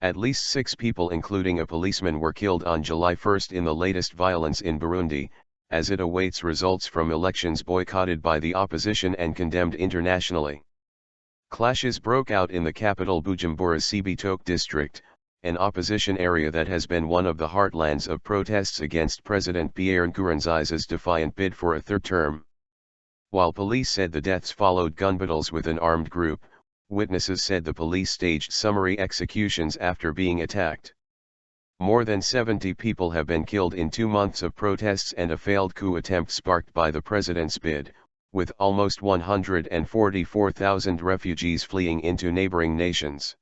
At least 6 people including a policeman were killed on July 1 in the latest violence in Burundi, as it awaits results from elections boycotted by the opposition and condemned internationally. Clashes broke out in the capital Bujumbura's Cibitoke district, an opposition area that has been one of the heartlands of protests against President Pierre Nkurunziza's defiant bid for a third term. While police said the deaths followed gunbattles with an armed group, witnesses said the police staged summary executions after being attacked. More than 70 people have been killed in 2 months of protests and a failed coup attempt sparked by the president's bid, with almost 144,000 refugees fleeing into neighbouring nations.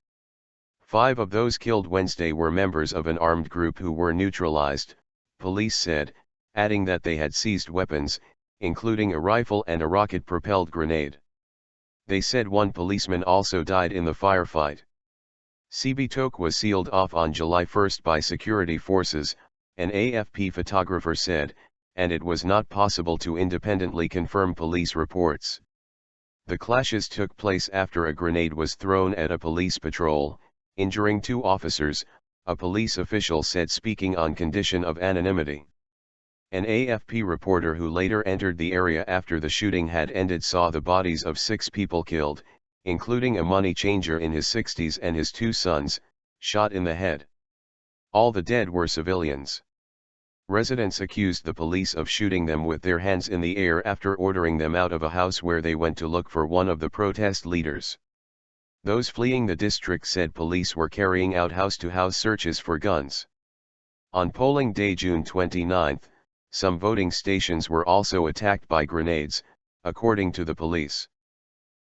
5 of those killed Wednesday were members of an armed group who were neutralised, police said, adding that they had seized weapons, including a rifle and a rocket-propelled grenade. They said 1 policeman also died in the firefight. Cibitoke was sealed off on July 1 by security forces, an AFP photographer said, and it was not possible to independently confirm police reports. The clashes took place after a grenade was thrown at a police patrol, injuring 2 officers, a police official said, speaking on condition of anonymity. An AFP reporter who later entered the area after the shooting had ended saw the bodies of 6 people killed, including a money changer in his 60s and his 2 sons, shot in the head. All the dead were civilians. Residents accused the police of shooting them with their hands in the air after ordering them out of a house where they went to look for one of the protest leaders. Those fleeing the district said police were carrying out house-to-house searches for guns. On polling day June 29, some voting stations were also attacked by grenades, according to the police.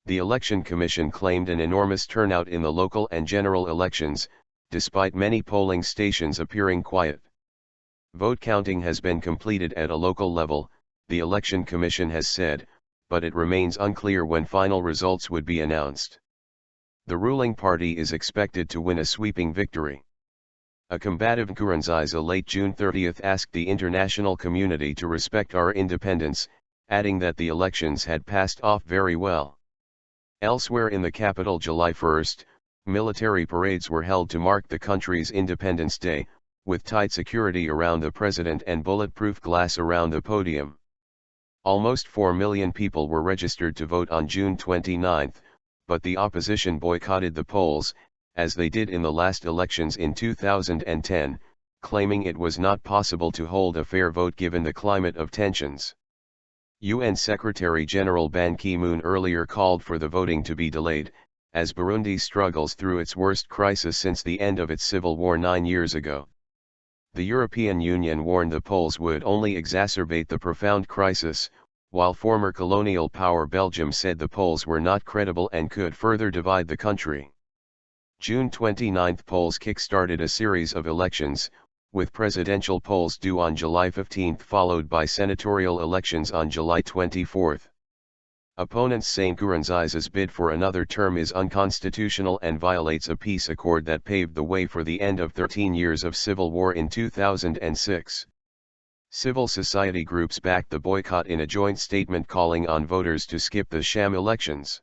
The Election Commission claimed an enormous turnout in the local and general elections, despite many polling stations appearing quiet. Vote counting has been completed at a local level, the Election Commission has said, but it remains unclear when final results would be announced. The ruling party is expected to win a sweeping victory. A combative Nkurunziza late June 30 asked the international community to respect our independence, adding that the elections had passed off very well. Elsewhere in the capital July 1, military parades were held to mark the country's Independence Day, with tight security around the president and bulletproof glass around the podium. Almost 4 million people were registered to vote on June 29, but the opposition boycotted the polls, as they did in the last elections in 2010, claiming it was not possible to hold a fair vote given the climate of tensions. UN Secretary-General Ban Ki-moon earlier called for the voting to be delayed, as Burundi struggles through its worst crisis since the end of its civil war 9 years ago. The European Union warned the polls would only exacerbate the profound crisis, while former colonial power Belgium said the polls were not credible and could further divide the country. June 29 polls kick-started a series of elections, with presidential polls due on July 15 followed by senatorial elections on July 24. Opponents say Nkurunziza's bid for another term is unconstitutional and violates a peace accord that paved the way for the end of 13 years of civil war in 2006. Civil society groups backed the boycott in a joint statement calling on voters to skip the sham elections.